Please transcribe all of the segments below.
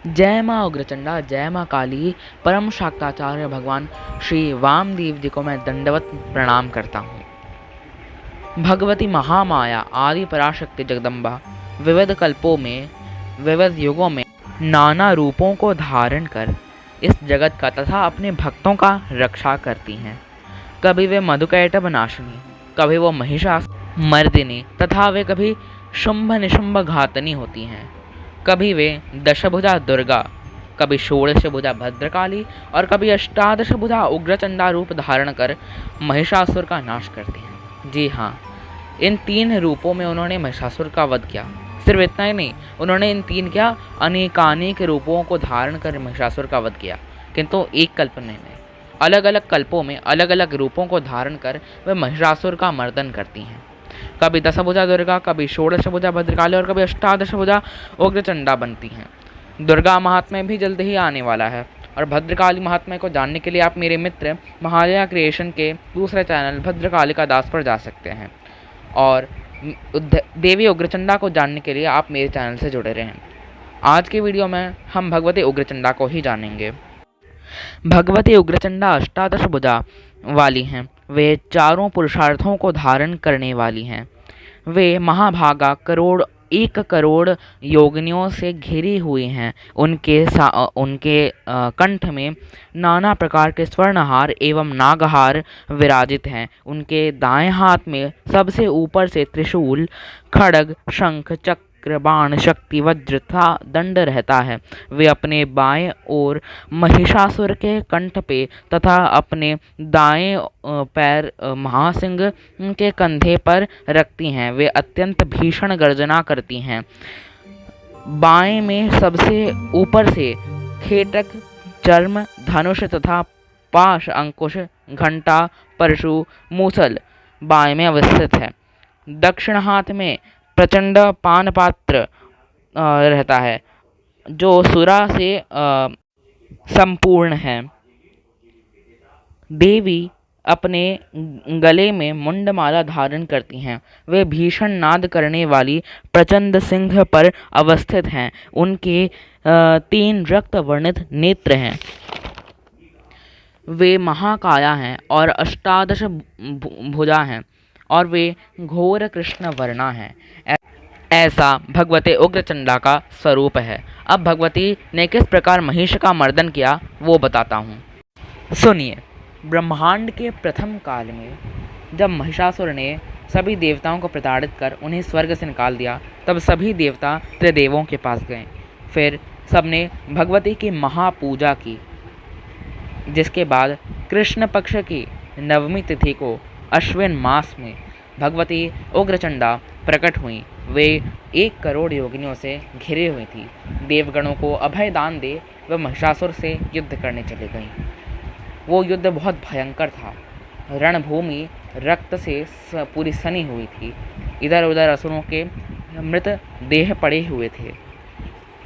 जय माँ उग्रचंडा, जय माँ काली। परम शाक्ताचार्य भगवान श्री वामदेव जी को मैं दंडवत प्रणाम करता हूँ। भगवती महामाया आदि पराशक्ति जगदम्बा विविध कल्पों में, विविध युगों में नाना रूपों को धारण कर इस जगत का तथा अपने भक्तों का रक्षा करती हैं। कभी वे मधुकैटभ नाशिनी, कभी वो महिषासुर मर्दिनी तथा वे कभी शुंभ निशुंभ घातनी होती हैं। कभी वे दशभुजा दुर्गा, कभी षोडशभुजा भद्रकाली और कभी अष्टादशभुजा उग्रचंडा रूप धारण कर महिषासुर का नाश करती हैं। जी हाँ, इन 3 रूपों में उन्होंने महिषासुर का वध किया। सिर्फ इतना ही नहीं, उन्होंने इन 3 क्या अनेकानेक रूपों को धारण कर महिषासुर का वध किया, किंतु एक कल्पने में अलग अलग कल्पों में अलग अलग रूपों को धारण कर वे महिषासुर का मर्दन करती हैं। कभी दशभुजा दुर्गा, कभी षोडशभुजा भद्रकाली और कभी अष्टादशभुजा उग्रचंडा बनती हैं। दुर्गा महात्म्य भी जल्द ही आने वाला है और भद्रकाली महात्म्य को जानने के लिए आप मेरे मित्र महालया क्रिएशन के दूसरे चैनल भद्रकालिका दास पर जा सकते हैं और देवी उग्रचंडा को जानने के लिए आप मेरे चैनल से जुड़े रहें। आज के वीडियो में हम भगवती उग्रचंडा को ही जानेंगे। भगवती उग्रचंडा अष्टादश भुजा वाली हैं। वे चारों पुरुषार्थों को धारण करने वाली हैं। वे महाभागा 1 करोड़ योगिनियों से घिरी हुई हैं। उनके कंठ में नाना प्रकार के स्वर्णहार एवं नागहार विराजित हैं। उनके दाएं हाथ में सबसे ऊपर से त्रिशूल, खड्ग, शंख, चक्र, बाण, शक्ति, वज्र तथा दंड रहता है। वे अपने बाएं ओर महिषासुर के कंठ पे तथा अपने दाएं पैर महासिंह के कंधे पर रखती हैं। वे अत्यंत भीषण गर्जना करती हैं। बाएं में सबसे ऊपर से खेटक, चर्म, धनुष तथा पाश, अंकुश, घंटा, परशु, मूसल बाएं में अवस्थित है। दक्षिण हाथ में प्रचंड पान पात्र रहता है जो सुरा से संपूर्ण है। देवी अपने गले में मुंडमाला धारण करती हैं। वे भीषण नाद करने वाली प्रचंड सिंह पर अवस्थित हैं। उनके 3 रक्त वर्णित नेत्र हैं। वे महाकाया हैं और अष्टादश भुजा हैं और वे घोर कृष्ण वर्णा हैं। ऐसा भगवती उग्रचंडा का स्वरूप है। अब भगवती ने किस प्रकार महिष का मर्दन किया वो बताता हूँ, सुनिए। ब्रह्मांड के प्रथम काल में जब महिषासुर ने सभी देवताओं को प्रताड़ित कर उन्हें स्वर्ग से निकाल दिया, तब सभी देवता त्रिदेवों के पास गए। फिर सबने भगवती की महापूजा की, जिसके बाद कृष्ण पक्ष की 9वीं तिथि को अश्विन मास में भगवती उग्रचंडा प्रकट हुई। वे 1 करोड़ योगिनियों से घिरे हुई थी। देवगणों को अभय दान दे वे महिषासुर से युद्ध करने चले गईं। वो युद्ध बहुत भयंकर था। रणभूमि रक्त से पूरी सनी हुई थी। इधर उधर असुरों के मृत देह पड़े हुए थे।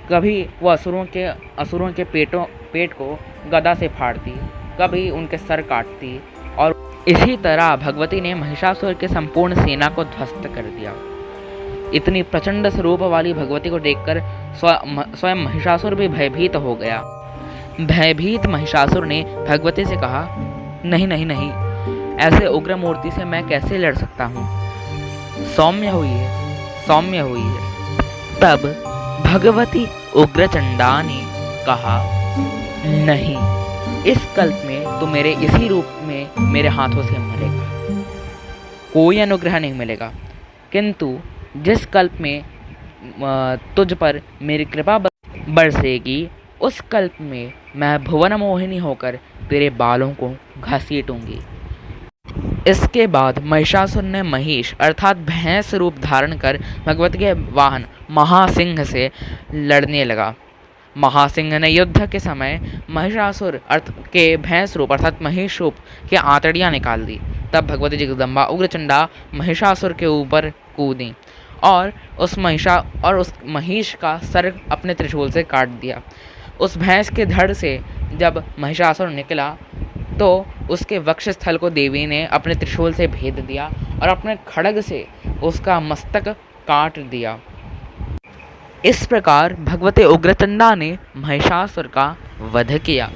कभी वो असुरों के पेट को गदा से फाड़ती, कभी उनके सर काटती और इसी तरह भगवती ने महिषासुर के संपूर्ण सेना को ध्वस्त कर दिया। इतनी प्रचंड स्वरूप वाली भगवती को देखकर स्वयं महिषासुर भी भयभीत हो गया। भयभीत महिषासुर ने भगवती से कहा, नहीं नहीं नहीं, ऐसे उग्र मूर्ति से मैं कैसे लड़ सकता हूँ। सौम्य हुई है। तब भगवती उग्रचंडा ने कहा, नहीं, इस कल्प में तो मेरे इसी रूप में मेरे हाथों से मरेगा, कोई अनुग्रह नहीं मिलेगा। किंतु जिस कल्प में तुझ पर मेरी कृपा बरसेगी, उस कल्प में मैं भुवन मोहिनी होकर तेरे बालों को घसीटूंगी। इसके बाद महिषासुर ने महिष अर्थात भैंस रूप धारण कर भगवती के वाहन महासिंह से लड़ने लगा। महासिंह ने युद्ध के समय महिषासुर के भैंस रूप अर्थात महिष रूप की आंतड़ियाँ निकाल दी। तब भगवती जगदम्बा उग्रचंडा महिषासुर के ऊपर कूदी और उस महिष का सर अपने त्रिशूल से काट दिया। उस भैंस के धड़ से जब महिषासुर निकला तो उसके वक्षस्थल को देवी ने अपने त्रिशूल से भेद दिया और अपने खड्ग से उसका मस्तक काट दिया। इस प्रकार भगवते उग्रचंडा ने महिषासुर का वध किया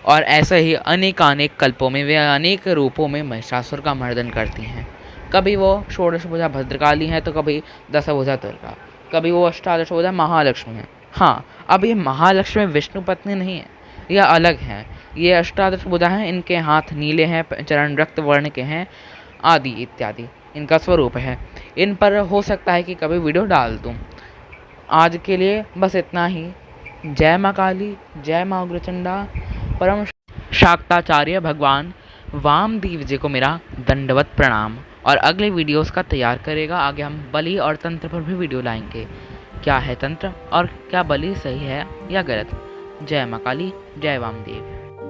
और ऐसे ही अनेकानेक कल्पों में वे अनेक रूपों में महिषासुर का मर्दन करती हैं। कभी वो षोडश भुजा भद्रकाली है तो कभी दशभुजा दुर्गा, कभी वो अष्टादश भुजा महालक्ष्मी है। हाँ, अब ये महालक्ष्मी विष्णु पत्नी नहीं है, यह अलग है। ये अष्टादश भुजा हैं, इनके हाथ नीले हैं, चरण रक्त वर्ण के हैं आदि इत्यादि इनका स्वरूप है। इन पर हो सकता है कि कभी वीडियो डाल दूँ। आज के लिए बस इतना ही। जय माँ काली, जय माँ उग्रचंडा। परम शाक्ताचार्य भगवान वामदेव जी को मेरा दंडवत प्रणाम। और अगले वीडियोस का तैयार करेगा। आगे हम बलि और तंत्र पर भी वीडियो लाएंगे। क्या है तंत्र और क्या बलि सही है या गलत। जय माँ काली, जय वामदेव।